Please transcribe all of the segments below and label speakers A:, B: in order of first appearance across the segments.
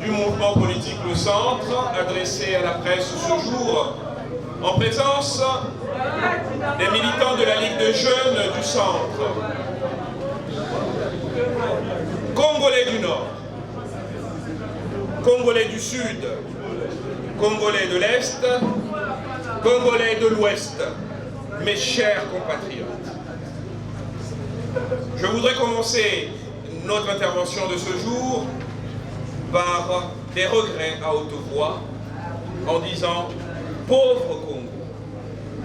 A: Du mouvement politique Le Centre, adressé à la presse ce jour, en présence des militants de la Ligue de jeunes du Centre, Congolais du Nord, Congolais du Sud, Congolais de l'Est, Congolais de l'Ouest, mes chers compatriotes. Je voudrais commencer notre intervention de ce jour par des regrets à haute voix en disant « Pauvre Congo,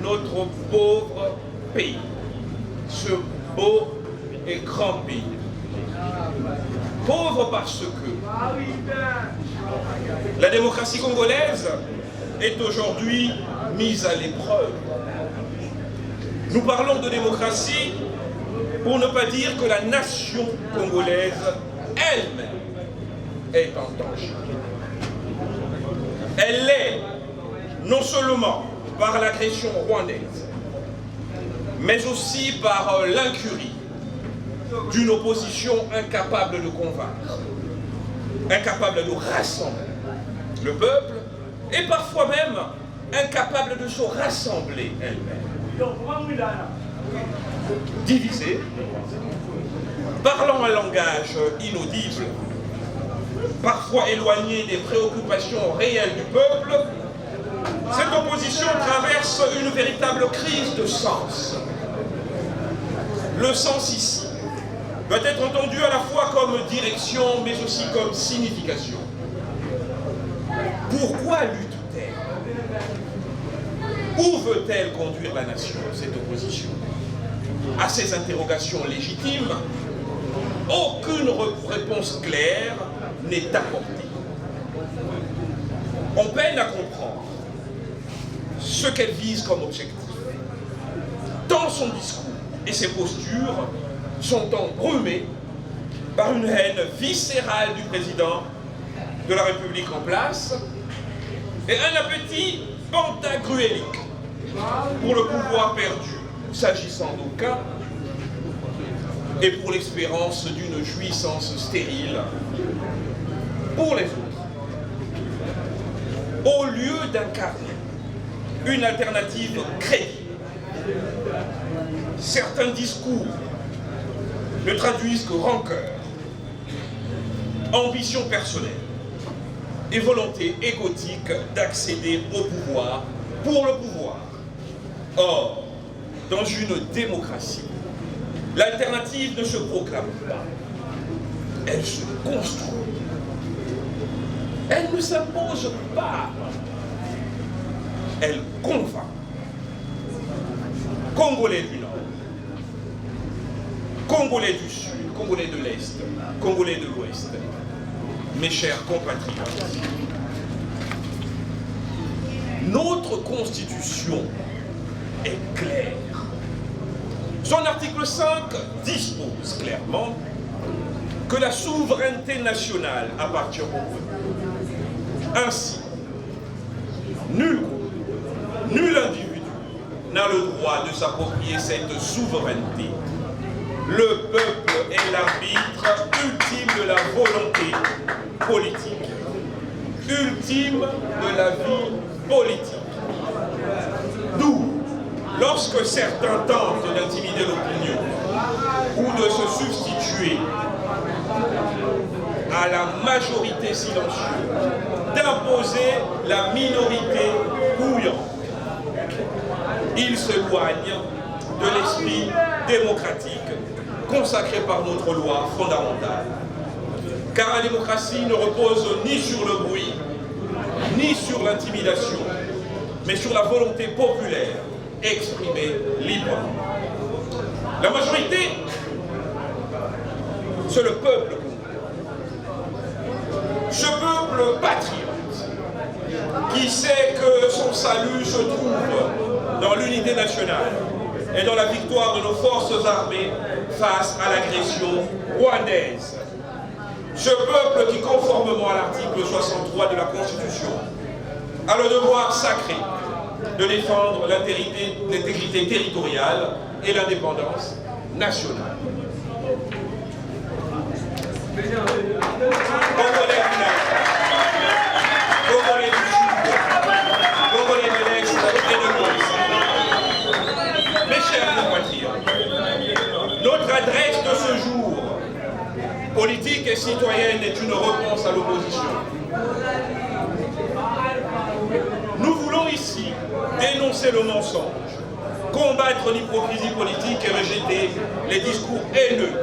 A: notre pauvre pays, ce beau et grand pays. Pauvre parce que la démocratie congolaise est aujourd'hui mise à l'épreuve. Nous parlons de démocratie pour ne pas dire que la nation congolaise elle-même est en danger. Elle l'est non seulement par l'agression rwandaise, mais aussi par l'incurie d'une opposition incapable de convaincre, incapable de rassembler le peuple et parfois même incapable de se rassembler elle-même. Divisée, parlant un langage inaudible, parfois éloigné des préoccupations réelles du peuple, cette opposition traverse une véritable crise de sens. Le sens ici doit être entendu à la fois comme direction, mais aussi comme signification. Pourquoi lutte-t-elle? Où veut-elle conduire la nation, cette opposition? À ces interrogations légitimes, aucune réponse claire n'est apportée. On peine à comprendre ce qu'elle vise comme objectif. Tant son discours et ses postures sont embrumés par une haine viscérale du président de la République en place et un appétit pantagruélique pour le pouvoir perdu, s'agissant d'aucuns, et pour l'espérance d'une jouissance stérile pour les autres. Au lieu d'incarner une alternative crédible, certains discours ne traduisent que rancœur, ambition personnelle et volonté égotique d'accéder au pouvoir pour le pouvoir. Or, dans une démocratie, l'alternative ne se proclame pas, elle se construit. Elle ne s'impose pas, elle convainc. Congolais du Nord, Congolais du Sud, Congolais de l'Est, Congolais de l'Ouest, mes chers compatriotes, notre Constitution est claire. Son article 5 dispose clairement que la souveraineté nationale appartient au peuple. Ainsi, nul individu n'a le droit de s'approprier cette souveraineté. Le peuple est l'arbitre ultime de la volonté politique, ultime de la vie politique. D'où, lorsque certains tentent d'intimider l'opinion ou de se substituer à la majorité silencieuse, d'imposer la minorité bouillante, ils s'éloignent de l'esprit démocratique consacré par notre loi fondamentale. Car la démocratie ne repose ni sur le bruit, ni sur l'intimidation, mais sur la volonté populaire exprimée librement. La majorité, c'est le peuple congolais. Ce peuple patriote, qui sait que son salut se trouve dans l'unité nationale et dans la victoire de nos forces armées face à l'agression rwandaise. Ce peuple qui, conformément à l'article 63 de la Constitution, a le devoir sacré de défendre l'intégrité territoriale et l'indépendance nationale. Congolais du Sud, Congolais de l'Est et de l'Ouest. Mes chers compatriotes, notre adresse de ce jour, politique et citoyenne, est une réponse à l'opposition. Nous voulons ici dénoncer le mensonge, combattre l'hypocrisie politique et rejeter les discours haineux,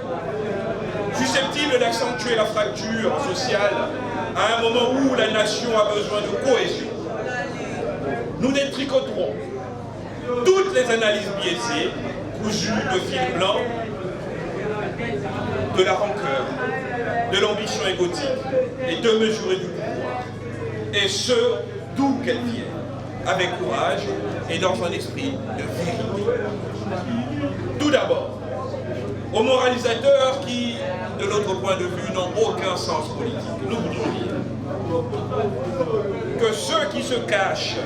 A: susceptibles d'accentuer la fracture sociale à un moment où la nation a besoin de cohésion. Nous détricoterons toutes les analyses biaisées, cousues de fil blanc, de la rancœur, de l'ambition égotique et de mesurer du pouvoir, et ce, d'où qu'elle vienne, avec courage et dans un esprit de vérité. Tout d'abord, aux moralisateurs qui, de notre point de vue, n'ont aucun sens politique, nous voudrions dire que ceux qui se cachent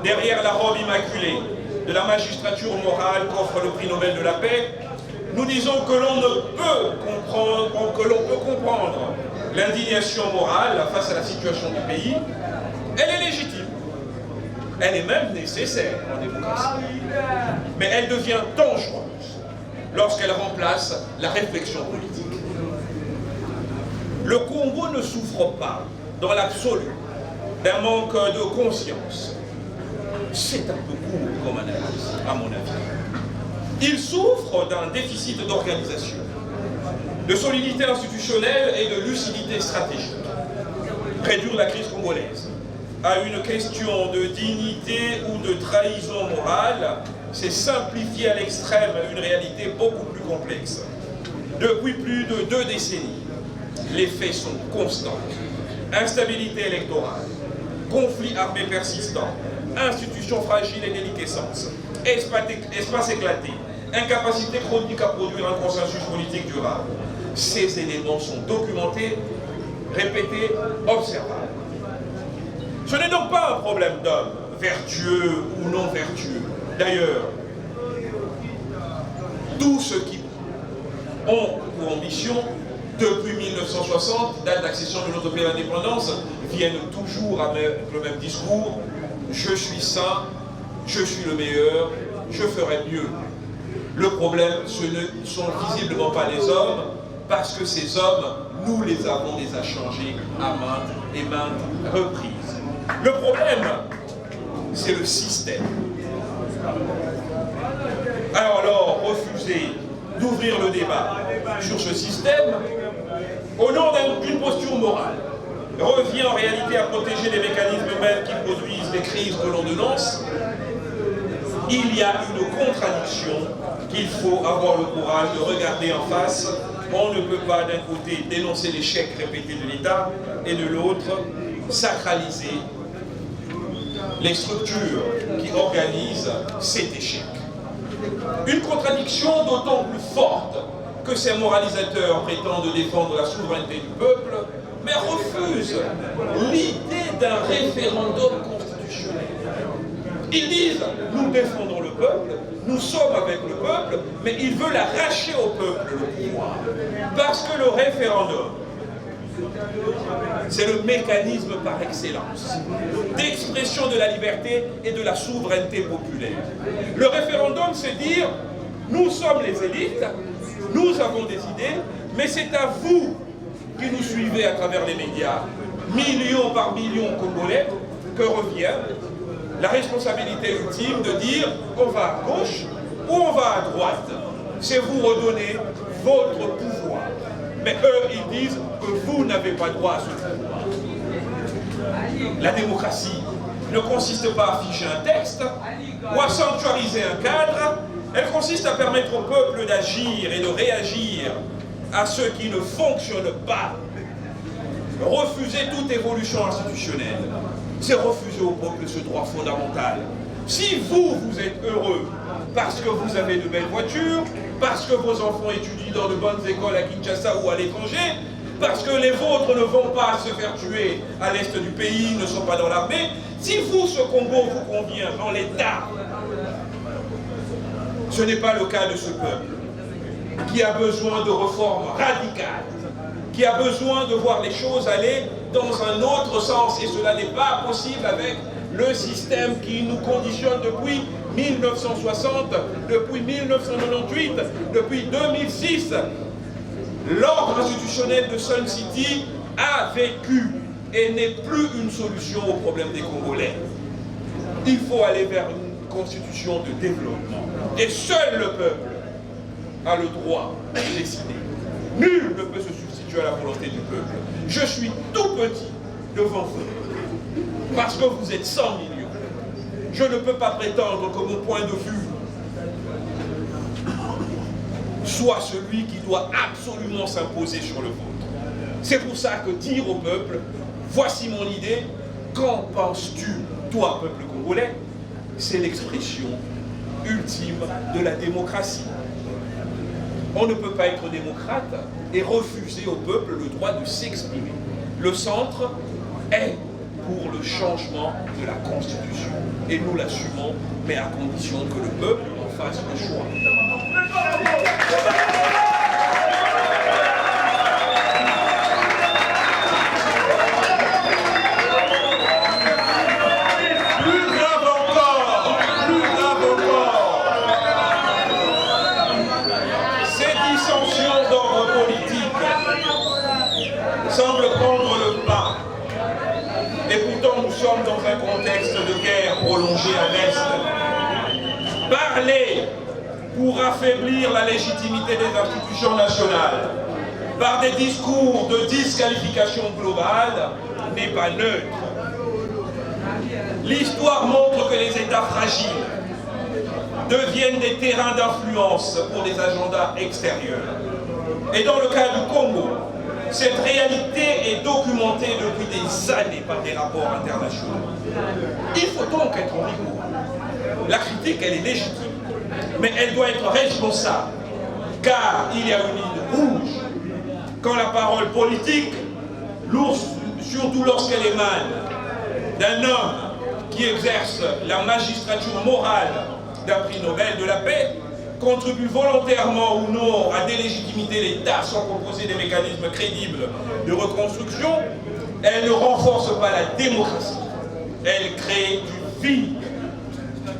A: derrière la robe immaculée de la magistrature morale qu'offre le prix Nobel de la paix, nous disons que l'on ne peut comprendre l'indignation morale face à la situation du pays. Elle est légitime. Elle est même nécessaire en démocratie. Mais elle devient dangereuse lorsqu'elle remplace la réflexion politique. Le Congo ne souffre pas, dans l'absolu, d'un manque de conscience. C'est un peu court comme analyse, à mon avis. Il souffre d'un déficit d'organisation, de solidité institutionnelle et de lucidité stratégique. Réduire la crise congolaise à une question de dignité ou de trahison morale, c'est simplifier à l'extrême une réalité beaucoup plus complexe. Depuis plus de 2 décennies, les faits sont constants. Instabilité électorale, conflits armés persistants, institutions fragiles et déliquescence, espace éclaté, incapacité chronique à produire un consensus politique durable. Ces éléments sont documentés, répétés, observables. Ce n'est donc pas un problème d'homme, vertueux ou non vertueux. D'ailleurs, tous ceux qui ont pour ambition, depuis 1960, date d'accession de notre pays à l'indépendance, viennent toujours avec le même discours. Je suis saint, je suis le meilleur, je ferai mieux. Le problème, ce ne sont visiblement pas les hommes, parce que ces hommes, nous les avons déjà changés à maintes et maintes reprises. Le problème, c'est le système. Alors, refuser d'ouvrir le débat sur ce système, au nom d'une posture morale, revient en réalité à protéger les mécanismes mêmes qui produisent les crises que l'on dénonce. Il y a une contradiction qu'il faut avoir le courage de regarder en face. On ne peut pas d'un côté dénoncer l'échec répété de l'État et de l'autre sacraliser les structures qui organisent cet échec. Une contradiction d'autant plus forte que ces moralisateurs prétendent défendre la souveraineté du peuple, mais refusent l'idée d'un référendum constitutionnel. Ils disent, nous défendons le peuple, nous sommes avec le peuple, mais ils veulent arracher au peuple le pouvoir. Parce que le référendum, c'est le mécanisme par excellence d'expression de la liberté et de la souveraineté populaire. Le référendum, c'est dire, nous sommes les élites, nous avons des idées, mais c'est à vous qui nous suivez à travers les médias, millions par millions congolais, que revient la responsabilité ultime de dire on va à gauche ou on va à droite. C'est vous redonner votre pouvoir. Mais eux, ils disent que vous n'avez pas droit à ce pouvoir. La démocratie ne consiste pas à figer un texte ou à sanctuariser un cadre. Elle consiste à permettre au peuple d'agir et de réagir à ce qui ne fonctionne pas. Refuser toute évolution institutionnelle, c'est refuser au peuple ce droit fondamental. Si vous êtes heureux parce que vous avez de belles voitures, parce que vos enfants étudient dans de bonnes écoles à Kinshasa ou à l'étranger, parce que les vôtres ne vont pas se faire tuer à l'est du pays, ne sont pas dans l'armée, si vous, ce Congo, vous convient en l'état, ce n'est pas le cas de ce peuple. qui a besoin de réformes radicales, qui a besoin de voir les choses aller dans un autre sens. Et cela n'est pas possible avec le système qui nous conditionne depuis 1960, depuis 1998, depuis 2006. L'ordre institutionnel de Sun City a vécu et n'est plus une solution au problème des Congolais. Il faut aller vers une constitution de développement. Et seul le peuple a le droit de décider. Nul ne peut se substituer à la volonté du peuple. Je suis tout petit devant vous, parce que vous êtes 100 millions. Je ne peux pas prétendre que mon point de vue soit celui qui doit absolument s'imposer sur le vôtre. C'est pour ça que dire au peuple, voici mon idée, qu'en penses-tu, toi, peuple congolais? C'est l'expression ultime de la démocratie. On ne peut pas être démocrate et refuser au peuple le droit de s'exprimer. Le centre est pour le changement de la Constitution. Et nous l'assumons, mais à condition que le peuple en fasse le choix. Plus grave encore, ces dissensions d'ordre politique semblent prendre le pas. Et pourtant, nous sommes dans un contexte de guerre prolongée à l'Est. Parler pour affaiblir la légitimité des institutions nationales par des discours de disqualification globale n'est pas neutre. L'histoire montre que les États fragiles deviennent des terrains d'influence pour des agendas extérieurs. Et dans le cas du Congo, cette réalité est documentée depuis des années par des rapports internationaux. Il faut donc être rigoureux. La critique, elle est légitime, mais elle doit être responsable, car il y a une ligne rouge quand la parole politique, surtout lorsqu'elle émane d'un homme qui exerce la magistrature morale d'un prix Nobel de la paix, contribue volontairement ou non à délégitimiter l'État sans proposer des mécanismes crédibles de reconstruction, elle ne renforce pas la démocratie, elle crée du vide.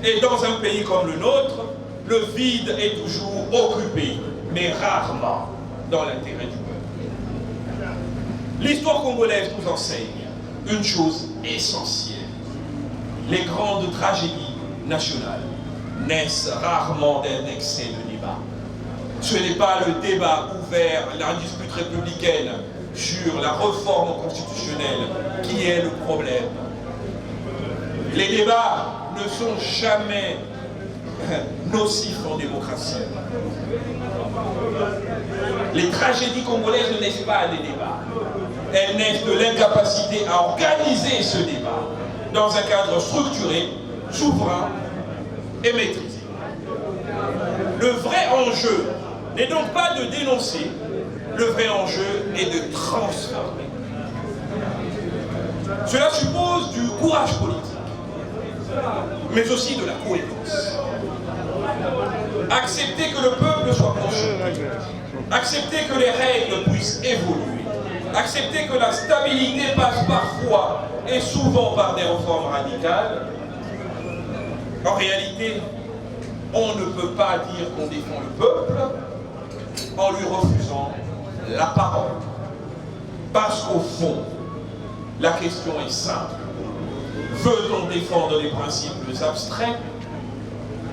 A: Et dans un pays comme le nôtre, le vide est toujours occupé, mais rarement dans l'intérêt du peuple. L'histoire congolaise nous enseigne une chose essentielle. Les grandes tragédies nationales naissent rarement d'un excès de débat. Ce n'est pas le débat ouvert, la dispute républicaine sur la réforme constitutionnelle qui est le problème. Les débats ne sont jamais nocifs en démocratie. Les tragédies congolaises ne naissent pas des débats. Elles naissent de l'incapacité à organiser ce débat dans un cadre structuré, souverain et maîtrisé. Le vrai enjeu n'est donc pas de dénoncer, le vrai enjeu est de transformer. Cela suppose du courage politique, mais aussi de la cohérence. Accepter que le peuple soit consulté, accepter que les règles puissent évoluer, accepter que la stabilité passe parfois et souvent par des réformes radicales. En réalité, on ne peut pas dire qu'on défend le peuple en lui refusant la parole. Parce qu'au fond, la question est simple. Veut-on défendre des principes abstraits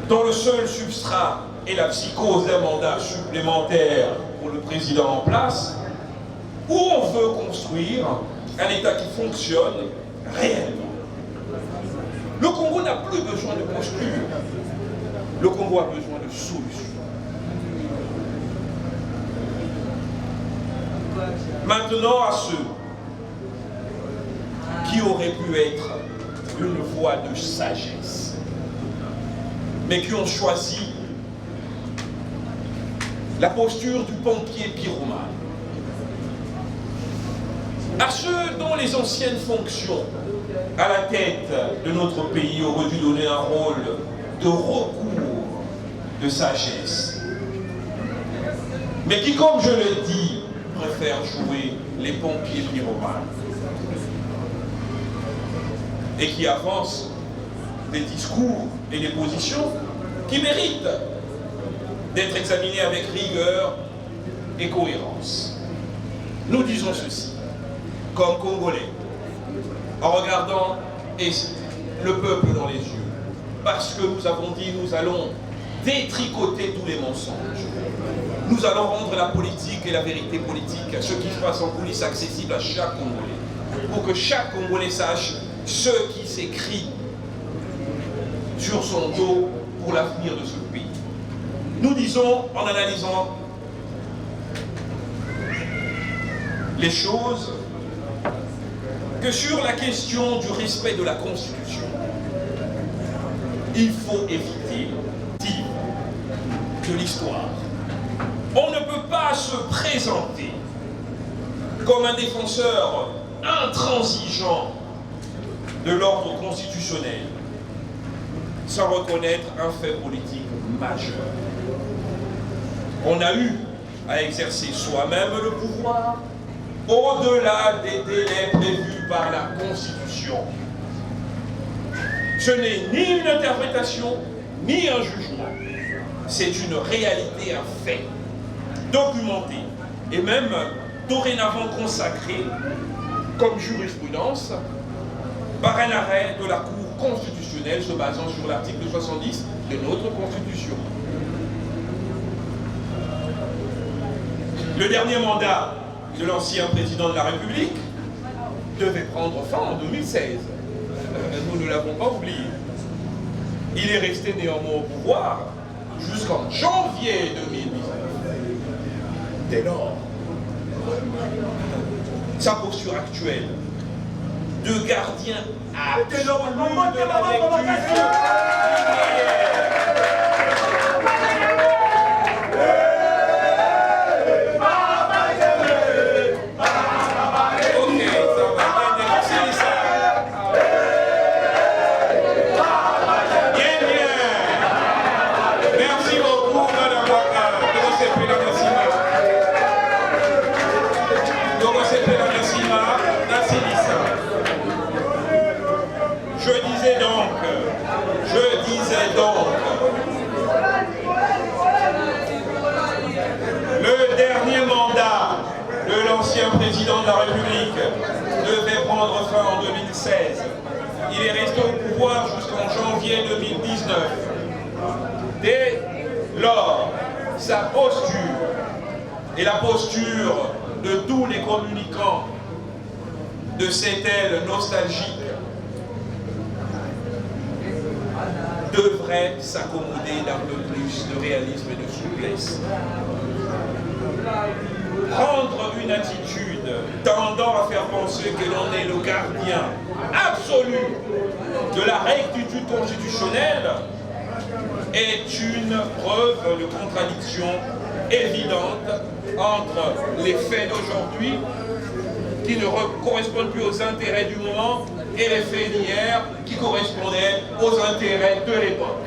A: dont le seul substrat est la psychose d'un mandat supplémentaire pour le président en place, ou on veut construire un État qui fonctionne réellement? Le Congo n'a plus besoin de posture. Le Congo a besoin de solutions. Maintenant, à ceux qui auraient pu être une voie de sagesse, mais qui ont choisi la posture du pompier pyromane, à ceux dont les anciennes fonctions à la tête de notre pays auraient dû donner un rôle de recours, de sagesse, mais qui, comme je le dis, préfèrent jouer les pompiers pyromanes et qui avancent des discours et des positions qui méritent d'être examinés avec rigueur et cohérence. Nous disons ceci, comme Congolais, en regardant le peuple dans les yeux, parce que nous avons dit nous allons détricoter tous les mensonges. Nous allons rendre la politique et la vérité politique, ce qui se passe en coulisses, accessible à chaque Congolais, pour que chaque Congolais sache ce qui s'écrit sur son dos pour l'avenir de ce pays. Nous disons, en analysant les choses, que sur la question du respect de la Constitution, il faut éviter de l'histoire. On ne peut pas se présenter comme un défenseur intransigeant de l'ordre constitutionnel sans reconnaître un fait politique majeur. On a eu à exercer soi-même le pouvoir au-delà des délais prévus par la Constitution. Ce n'est ni une interprétation, ni un jugement. C'est une réalité, un fait, documenté et même dorénavant consacré comme jurisprudence par un arrêt de la Cour constitutionnelle se basant sur l'article 70 de notre Constitution. Le dernier mandat de l'ancien président de la République devait prendre fin en 2016. Nous ne l'avons pas oublié. Il est resté néanmoins au pouvoir jusqu'en janvier 2019. Dès lors, sa posture actuelle de gardien absolu de la lecture président de la République devait prendre fin en 2016. Il est resté au pouvoir jusqu'en janvier 2019. Dès lors, sa posture et la posture de tous les communicants de cette aile nostalgique devrait s'accommoder d'un peu plus de réalisme et de souplesse. Prendre une attitude tendant à faire penser que l'on est le gardien absolu de la rectitude constitutionnelle est une preuve de contradiction évidente entre les faits d'aujourd'hui qui ne correspondent plus aux intérêts du moment et les faits d'hier qui correspondaient aux intérêts de l'époque.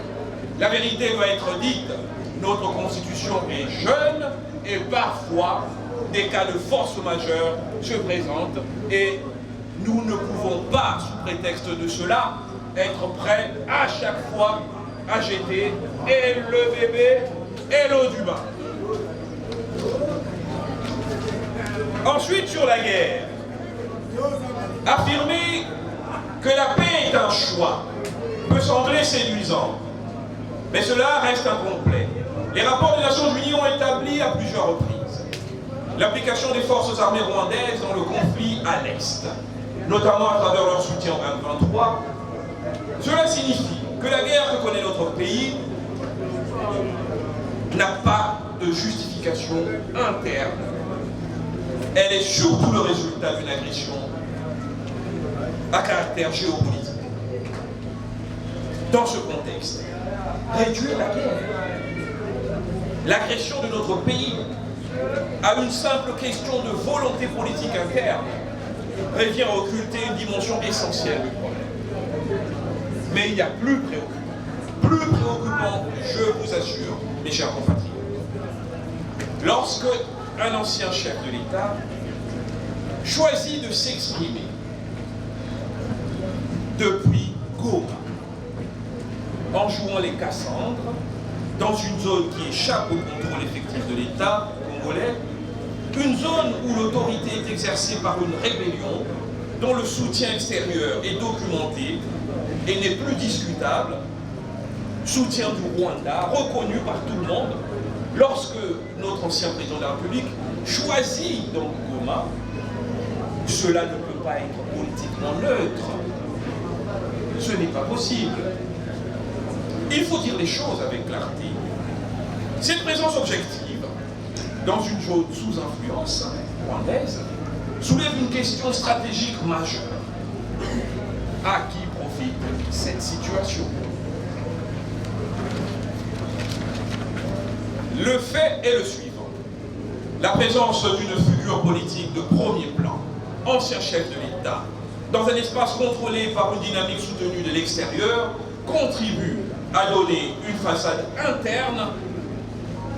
A: La vérité doit être dite, notre constitution est jeune et parfois des cas de force majeure se présentent et nous ne pouvons pas, sous prétexte de cela, être prêts à chaque fois à jeter et le bébé et l'eau du bain. Ensuite, sur la guerre, affirmer que la paix est un choix peut sembler séduisant, mais cela reste incomplet. Les rapports des Nations Unies ont établi à plusieurs reprises l'application des forces armées rwandaises dans le conflit à l'Est, notamment à travers leur soutien au M23. Cela signifie que la guerre que connaît notre pays n'a pas de justification interne. Elle est surtout le résultat d'une agression à caractère géopolitique. Dans ce contexte, réduire la guerre, l'agression de notre pays à une simple question de volonté politique interne revient à occulter une dimension essentielle du problème. Mais il y a plus préoccupant, je vous assure, mes chers compatriotes. lorsque un ancien chef de l'État choisit de s'exprimer depuis Goma, en jouant les Cassandres, dans une zone qui échappe au contrôle effectif de l'État congolais, une zone où l'autorité est exercée par une rébellion dont le soutien extérieur est documenté et n'est plus discutable, soutien du Rwanda, reconnu par tout le monde, lorsque notre ancien président de la République choisit donc Goma, cela ne peut pas être politiquement neutre. Ce n'est pas possible. Il faut dire les choses avec clarté. Cette présence objective, dans une zone sous influence rwandaise, soulève une question stratégique majeure. À qui profite cette situation? Le fait est le suivant. La présence d'une figure politique de premier plan, ancien chef de l'État, dans un espace contrôlé par une dynamique soutenue de l'extérieur, contribue à donner une façade interne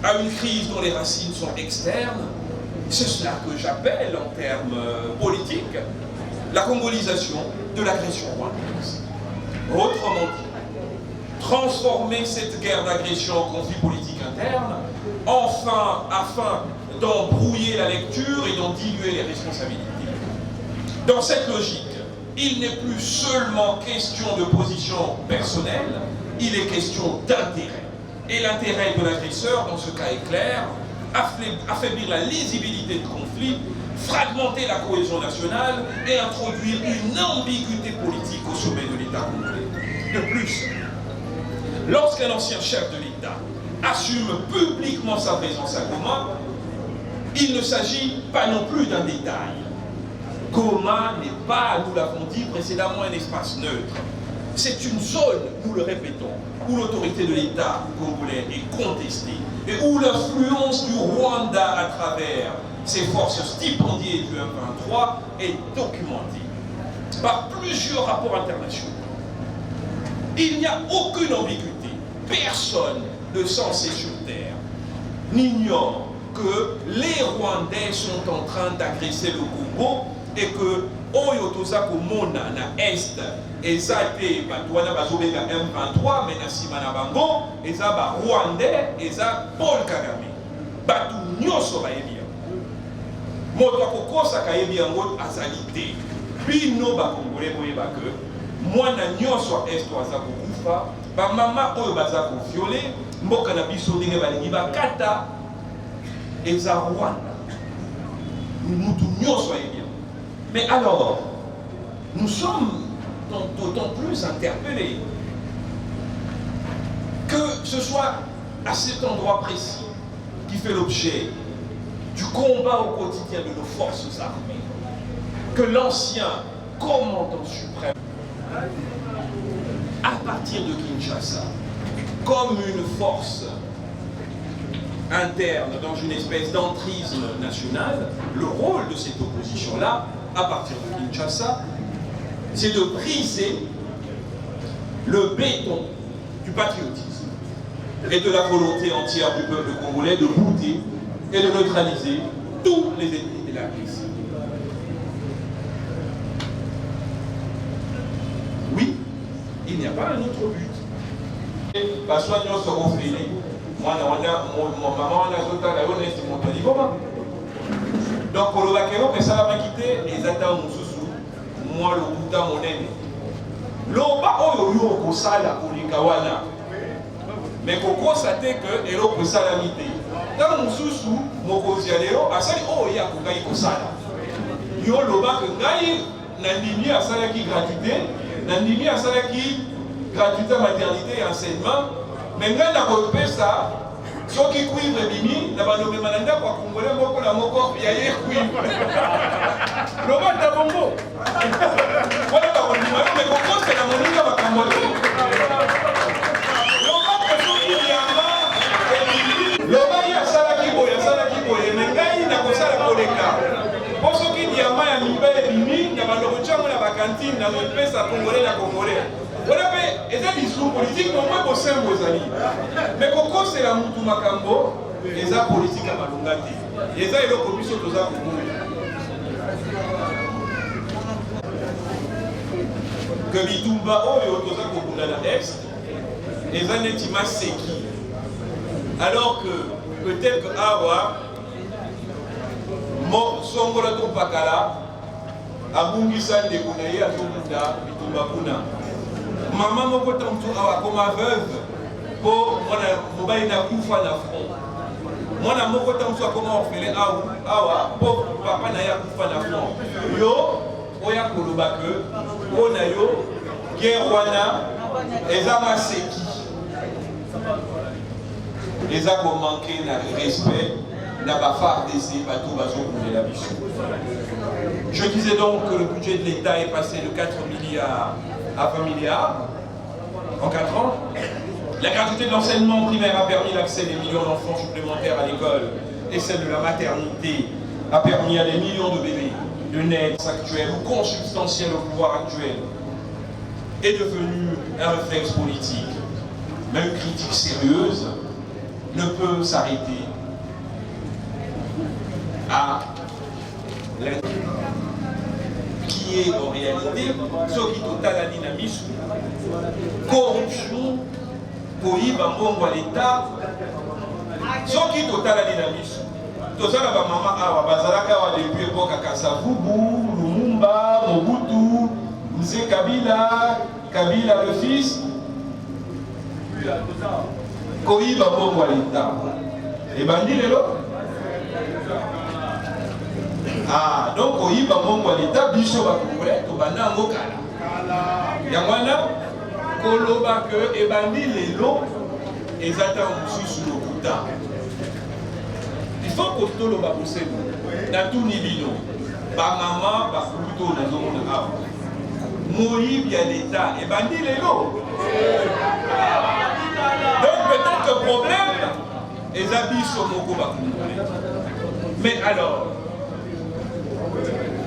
A: à une crise dont les racines sont externes. C'est cela que j'appelle, en termes politiques, la congolisation de l'agression rwandaise. Autrement dit, transformer cette guerre d'agression en conflit politique interne, afin d'embrouiller la lecture et d'en diluer les responsabilités. Dans cette logique, il n'est plus seulement question de position personnelle, il est question d'intérêt. Et l'intérêt de l'agresseur, dans ce cas est clair, affaiblir la lisibilité du conflit, fragmenter la cohésion nationale et introduire une ambiguïté politique au sommet de l'État congolais. De plus, lorsqu'un ancien chef de l'État assume publiquement sa présence à Goma, il ne s'agit pas non plus d'un détail. Goma n'est pas, nous l'avons dit précédemment, un espace neutre. C'est une zone, nous le répétons, où l'autorité de l'État congolais est contestée et où l'influence du Rwanda à travers ses forces stipendiées du M23 est documentée par plusieurs rapports internationaux. Il n'y a aucune ambiguïté. Personne de sensé sur terre n'ignore que les Rwandais sont en train d'agresser le Congo et que oyo toza komona na est eza te bato wana bazobenga M23 mais na nsima na bango eza ba Rwandais eza Paul Kagame. Bato nyonso bayebi yango. Moto akokosaka yebi yango azali te. Bino bakongolais boyeba ke mwana nyonso ya est aza kokufa, bamama oyo baza koviole, mboka na biso ndenge balingi bakata eza Rwanda. Mutu nyonso ayebi. Mais alors, nous sommes d'autant plus interpellés que ce soit à cet endroit précis qui fait l'objet du combat au quotidien de nos forces armées, que l'ancien commandant suprême, à partir de Kinshasa, comme une force interne dans une espèce d'entrisme national, le rôle de cette opposition-là, à partir de Kinshasa, c'est de briser le béton du patriotisme et de la volonté entière du peuple congolais de bouter et de neutraliser tous les ennemis de la crise. Oui, il n'y a pas un autre but. Donc, pour le vaquero, que ça va quitter, les attentes sous moi le bouta mon aîné. L'oba oyo yo kosala kolikawana. Mais koko sate que elo kosala mité. Dans mususu mokozi alero asali oyo ya kokai kosala. Yo loba que ngai na ndimi asala ki gratuité, na ndimi asala ki gratuité maternité et enseignement, mais ngai na kopesa soki cuivre bimi na balobe mananda kwa congolais moko na moko ya ye cuivre loba ta bongo wala ba kondima mais kokose na moninga bakambo loba soki yamba loba ya sala ki boye mais ngai na kosala koleka po soki yamba ya mibale bimi na balobe chango na bakantine na pesa congolais na congolais. Voilà, mais c'est un discours politique, mais on peut bosser un beau ami. Mais Coco, c'est la Moutou Makambo, les a politiques à Malungati. Les a élocaux plus aux arts. Que Bitumba Oyo Toza Kokunda la Est, les Anetima Seki. Alors que peut-être que Awa, Songola Topakala, Abungisan de Kunaye, Azumunda, Bitumba Kuna. Maman Moko Tamtou Awa comme veuve, pour mon na Koufa na front. Moi, je suis comme orphelin Awa, pour papa na Koufa na front. Yo, Oya Kolobake, Onayo, Guerwana, Ezama Seki. Les a manqué de respect, n'a pas fait d'essai, pas tout bateau pour la mission. Je disais donc que le budget de l'État est passé de 4 milliards à 20 milliards en 4 ans. La gratuité de l'enseignement primaire a permis l'accès des millions d'enfants supplémentaires à l'école et celle de la maternité a permis à des millions de bébés de naître actuels ou consubstantiels au pouvoir actuel est devenu un réflexe politique. Mais une critique sérieuse ne peut s'arrêter à qui est en réalité ce qui total la dynamisme, corruption, pour à l'État, ce qui total la dynamisme. Tout ça, la maman a bazalaka depuis l'époque à Kasavubu, Lumumba, Mobutu, Mzee Kabila, Kabila le fils. Koyiba bongo à l'État. Et bandit les lots. Ah, donc Koyiba bongo à l'État, biso ba Congolais, to banda ngokala. Yangwana, koloba que et bandit les lots, et attendent sous le kuta. Il faut que tout le monde possède. Dans tout nibino, ba maman, ba plutôt dans le monde arabe. Moïb y a l'État, et bandit les lots. Donc peut-être que le problème est habillé sur mon combat. Mais alors,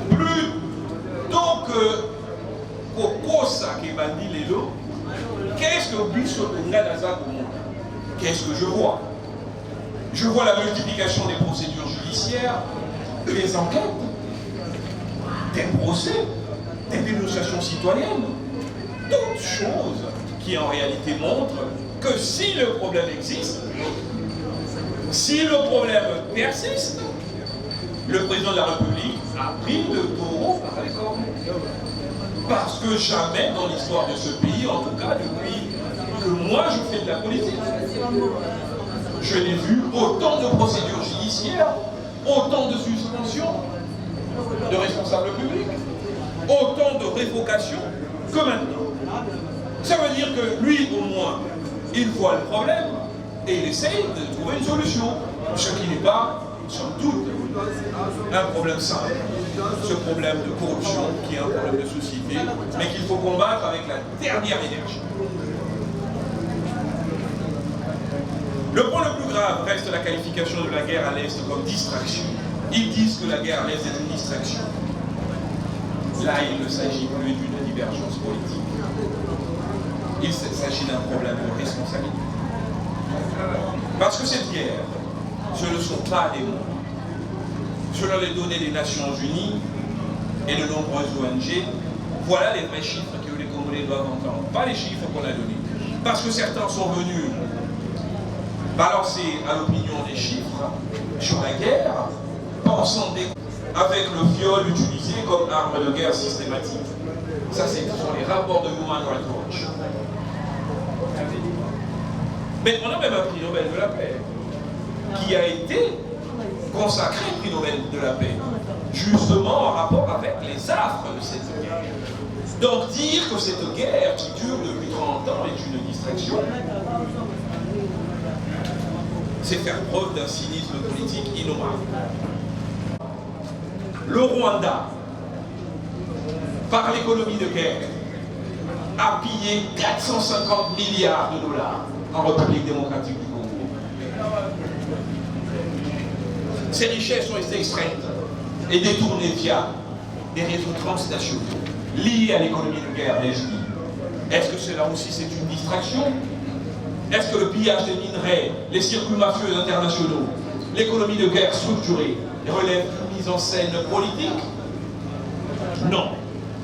A: plus tant que Kokosa qui bandit les lots, qu'est-ce que Bisso Tonganaza qu'est-ce que je vois? Je vois la multiplication des procédures judiciaires, des enquêtes, des procès, des dénonciations citoyennes, toutes choses qui en réalité montrent que si le problème existe, si le problème persiste, le président de la République a pris le taureau par les cornes. Parce que jamais dans l'histoire de ce pays, en tout cas depuis que moi je fais de la politique, je n'ai vu autant de procédures judiciaires, autant de suspensions de responsables publics, autant de révocations que maintenant. Ça veut dire que lui, au moins, il voit le problème et il essaye de trouver une solution. Ce qui n'est pas, sans doute, un problème simple. Ce problème de corruption qui est un problème de société, mais qu'il faut combattre avec la dernière énergie. Le point le plus grave reste la qualification de la guerre à l'Est comme distraction. Ils disent que la guerre à l'Est est une distraction. Là, il ne s'agit plus d'une divergence politique. Il s'agit d'un problème de responsabilité. Parce que cette guerre, ce ne sont pas des mots. Selon les données des Nations Unies et de nombreuses ONG, voilà les vrais chiffres que les Congolais doivent entendre. Pas les chiffres qu'on a donnés. Parce que certains sont venus balancer à l'opinion des chiffres sur la guerre, pensant avec le viol utilisé comme arme de guerre systématique. Ça, ce sont les rapports de Human Rights Watch. Mais on a même un prix Nobel de la paix qui a été consacré prix Nobel de la paix, justement en rapport avec les affres de cette guerre. Donc dire que cette guerre qui dure depuis 30 ans est une distraction, c'est faire preuve d'un cynisme politique innommable. Le Rwanda, par l'économie de guerre, a pillé 450 milliards de dollars en République démocratique du Congo. Ces richesses ont été extraites et détournées via des réseaux transnationaux liés à l'économie de guerre, l'ai-je dit. Est-ce que cela aussi c'est une distraction? Est-ce que le pillage des minerais, les circuits mafieux internationaux, l'économie de guerre structurée relève d'une mise en scène politique? Non.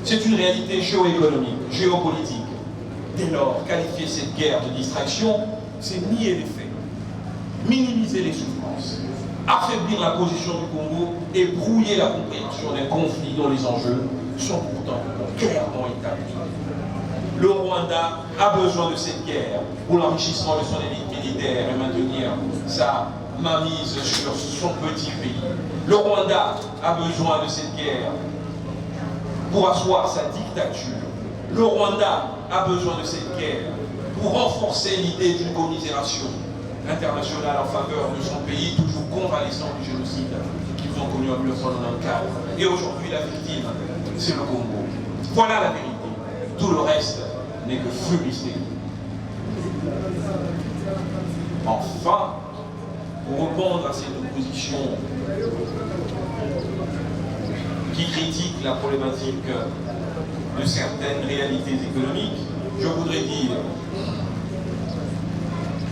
A: C'est une réalité géoéconomique, géopolitique. Dès lors, qualifier cette guerre de distraction, c'est nier les faits, minimiser les souffrances, affaiblir la position du Congo et brouiller la compréhension d'un conflit dont les enjeux sont pourtant clairement établis. Le Rwanda a besoin de cette guerre pour l'enrichissement de son élite militaire et maintenir sa mainmise sur son petit pays. Le Rwanda a besoin de cette guerre pour asseoir sa dictature. Le Rwanda a besoin de cette guerre pour renforcer l'idée d'une commisération internationale en faveur de son pays, toujours convalescent du génocide qu'ils ont connu en 1994. Et aujourd'hui, la victime, c'est le Congo. Voilà la vérité. Tout le reste n'est que fumisterie. Enfin, pour répondre à cette opposition qui critique la problématique de certaines réalités économiques, je voudrais dire,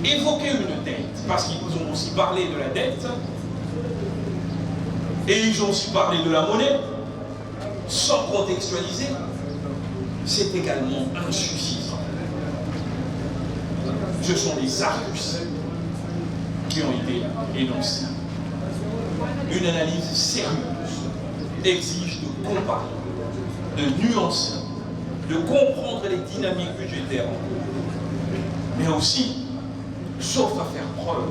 A: évoquer une dette, parce qu'ils vous ont aussi parlé de la dette, et ils ont aussi parlé de la monnaie, sans contextualiser, c'est également insuffisant. Ce sont des arguties qui ont été énoncés. Une analyse sérieuse exige de comparer, de nuancer, de comprendre les dynamiques budgétaires en cours, mais aussi, sauf à faire preuve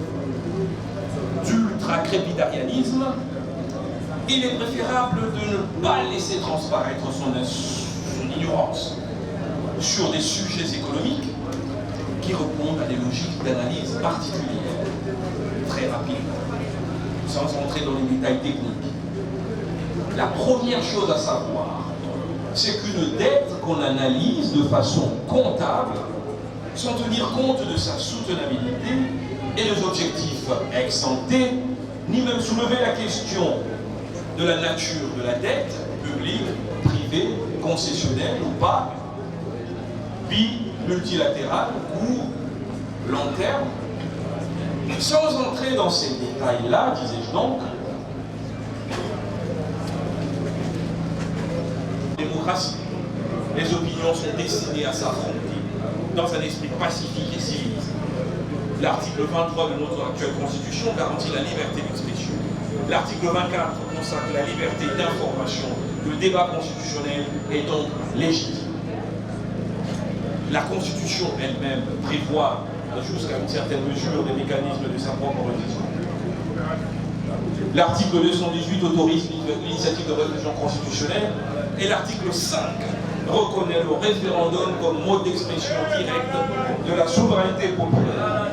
A: d'ultra-crépidarianisme, il est préférable de ne pas laisser transparaître son ignorance sur des sujets économiques qui répondent à des logiques d'analyse particulières, très rapides, sans entrer dans les détails techniques. La première chose à savoir, c'est qu'une dette qu'on analyse de façon comptable, sans tenir compte de sa soutenabilité et des objectifs ex-ante, ni même soulever la question de la nature de la dette, publique, privée, concessionnelle ou pas, multilatérale, court, long terme. Sans entrer dans ces détails-là, disais-je donc, démocratie, les opinions sont destinées à s'affronter dans un esprit pacifique et civilisé. L'article 23 de notre actuelle Constitution garantit la liberté d'expression. L'article 24 consacre la liberté d'information. Le débat constitutionnel est donc légitime. La Constitution elle-même prévoit jusqu'à une certaine mesure des mécanismes de sa propre révision. L'article 218 autorise l'initiative de révision constitutionnelle et l'article 5 reconnaît le référendum comme mode d'expression directe de la souveraineté populaire.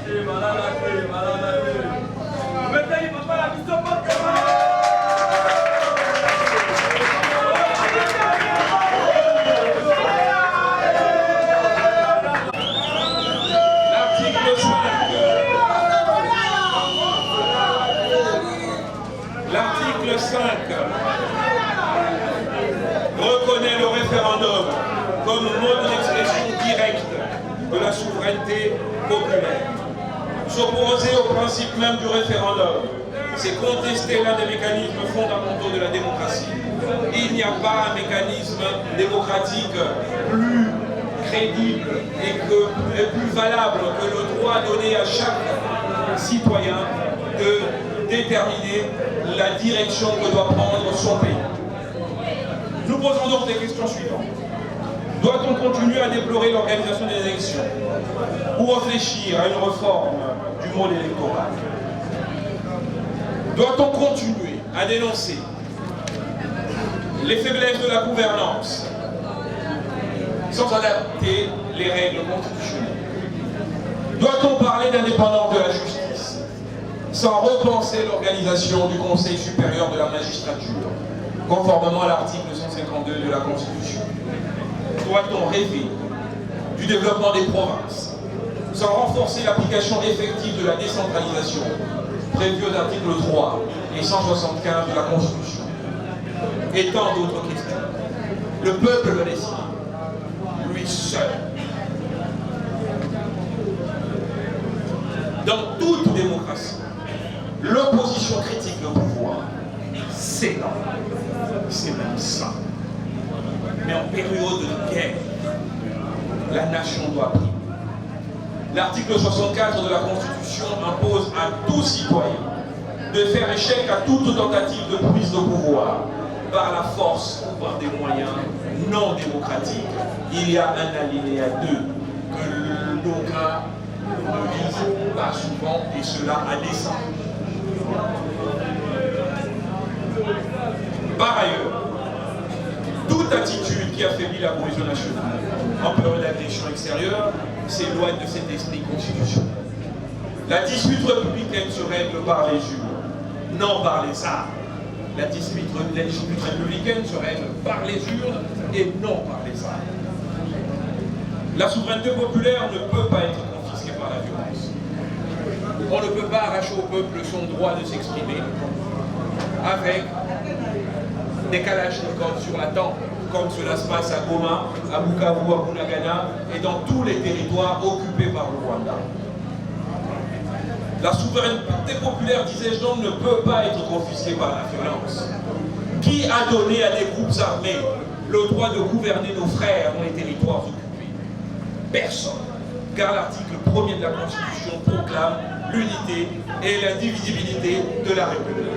A: L'article 5 reconnaît le référendum comme mode d'expression directe de la souveraineté populaire. S'opposer au principe même du référendum, c'est contester l'un des mécanismes fondamentaux de la démocratie. Il n'y a pas un mécanisme démocratique plus crédible et plus valable que le droit donné à chaque citoyen de déterminer la direction que doit prendre son pays. Nous posons donc les questions suivantes. Doit-on continuer à déplorer l'organisation des élections ou réfléchir à une réforme du mode électoral? Doit-on continuer à dénoncer les faiblesses de la gouvernance sans adapter les règles constitutionnelles? Doit-on parler d'indépendance de la justice sans repenser l'organisation du Conseil supérieur de la magistrature, conformément à l'article 152 de la Constitution? Doit-on rêver du développement des provinces sans renforcer l'application effective de la décentralisation prévue aux articles 3 et 175 de la Constitution? Et tant d'autres questions. Le peuple le décide, lui seul. Dans toute démocratie, l'opposition critique au pouvoir, c'est normal, c'est même ça. Mais en période de guerre, la nation doit primer. L'article 64 de la Constitution impose à tout citoyen de faire échec à toute tentative de prise de pouvoir par la force ou par des moyens non démocratiques. Il y a un alinéa 2 que d'aucuns ne lisent pas souvent, et cela à dessein. Par ailleurs, toute attitude qui affaiblit la cohésion nationale en période d'agression extérieure s'éloigne de cet esprit constitutionnel. La dispute républicaine se règle par les urnes, non par les armes. La dispute républicaine se règle par les urnes et non par les armes. La souveraineté populaire ne peut pas être confisquée par la violence. On ne peut pas arracher au peuple son droit de s'exprimer avec des kalachnikovs sur la tempe, comme cela se passe à Goma, à Bukavu, à Bunagana et dans tous les territoires occupés par le Rwanda. La souveraineté populaire, disais-je donc, ne peut pas être confisquée par la violence. Qui a donné à des groupes armés le droit de gouverner nos frères dans les territoires occupés? Personne. Car l'article 1er de la Constitution proclame l'unité et l'indivisibilité de la République.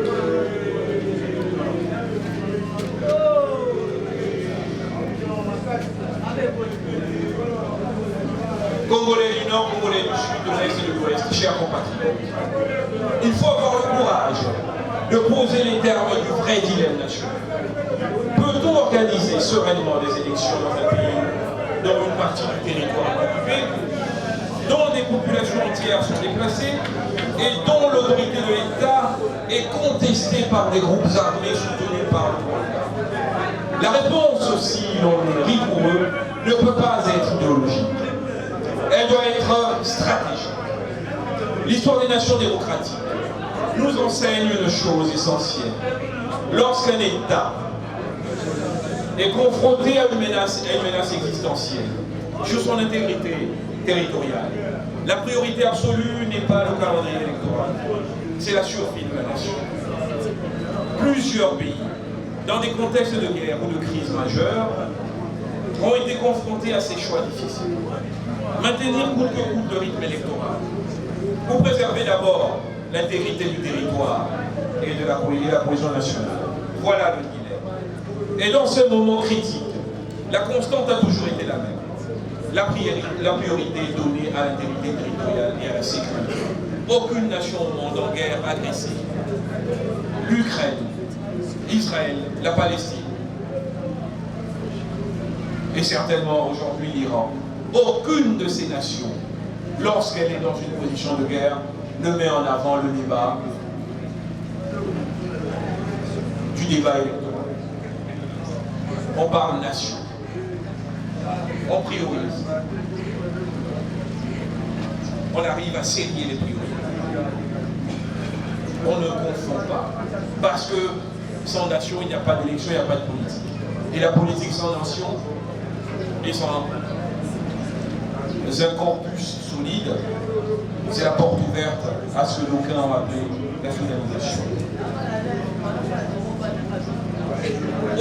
A: Congolais du Nord, Congolais du Sud, de l'Est et de l'Ouest, chers compatriotes, il faut avoir le courage de poser les termes du vrai dilemme national. Peut-on organiser sereinement des élections dans un pays, dans une partie du territoire occupé, dont des populations entières sont déplacées et dont l'autorité de l'État est contestée par des groupes armés soutenus par le Rwanda? La réponse, si l'on est rigoureux, ne peut pas être idéologique. Elle doit être stratégique. L'histoire des nations démocratiques nous enseigne une chose essentielle. Lorsqu'un État est confronté à une menace existentielle sur son intégrité territoriale, la priorité absolue n'est pas le calendrier électoral, c'est la survie de la nation. Plusieurs pays, dans des contextes de guerre ou de crise majeure, ont été confrontés à ces choix difficiles. Maintenir coûte que coûte le rythme électoral, pour préserver d'abord l'intégrité du territoire et de la cohésion nationale. Voilà le dilemme. Et dans ce moment critique, la constante a toujours été la même. La priorité est donnée à l'intégrité territoriale et à la sécurité. Aucune nation au monde en guerre agressée. L'Ukraine, Israël, la Palestine, et certainement aujourd'hui l'Iran. Aucune de ces nations, lorsqu'elle est dans une position de guerre, ne met en avant le débat électoral. On parle nation. On priorise. On arrive à serrer les priorités. On ne confond pas. Parce que sans nation, il n'y a pas d'élection, il n'y a pas de politique. Et la politique sans nation, et sans un corpus solide, c'est la porte ouverte à ce que d'aucuns ont appelé la finalisation.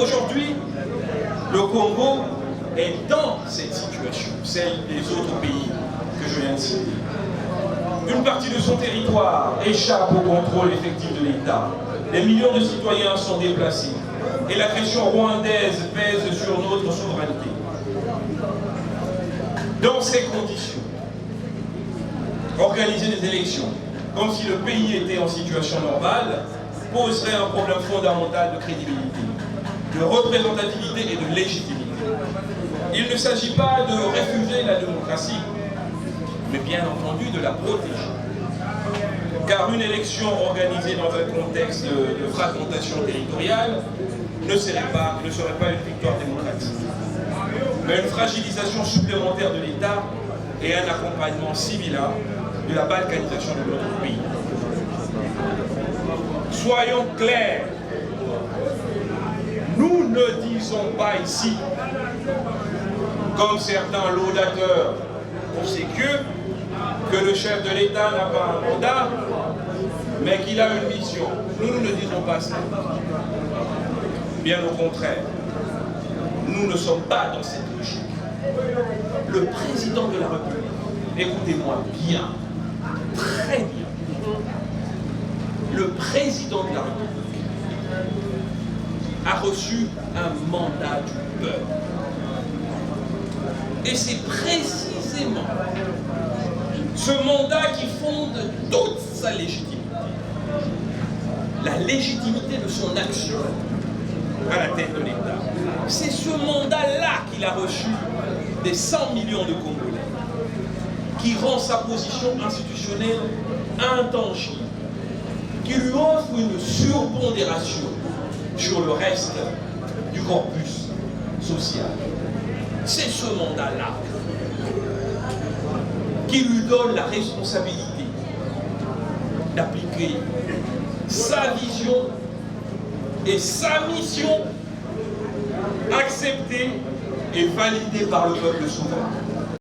A: Aujourd'hui, le Congo est dans cette situation, celle des autres pays que je viens de citer. Une partie de son territoire échappe au contrôle effectif de l'État. Des millions de citoyens sont déplacés et l'agression rwandaise pèse sur notre souveraineté. Dans ces conditions, organiser des élections, comme si le pays était en situation normale, poserait un problème fondamental de crédibilité, de représentativité et de légitimité. Il ne s'agit pas de refuser la démocratie, mais bien entendu de la protéger. Car une élection organisée dans un contexte de fragmentation territoriale ne serait pas une victoire démocratique, mais une fragilisation supplémentaire de l'État et un accompagnement similaire de la balkanisation de notre pays. Soyons clairs, nous ne disons pas ici, comme certains laudateurs pour ces dieux, que le chef de l'État n'a pas un mandat, mais qu'il a une mission. Nous ne disons pas ça. Bien au contraire, nous ne sommes pas dans cette logique. Le président de la République, écoutez-moi bien, très bien, le président de la République a reçu un mandat du peuple. Et c'est précisément ce mandat qui fonde toute sa légitimité. La légitimité de son action à la tête de l'État. C'est ce mandat-là qu'il a reçu des 100 millions de Congolais, qui rend sa position institutionnelle intangible, qui lui offre une surpondération sur le reste du corpus social. C'est ce mandat-là qui lui donne la responsabilité d'appliquer sa vision et sa mission acceptée et validée par le peuple souverain.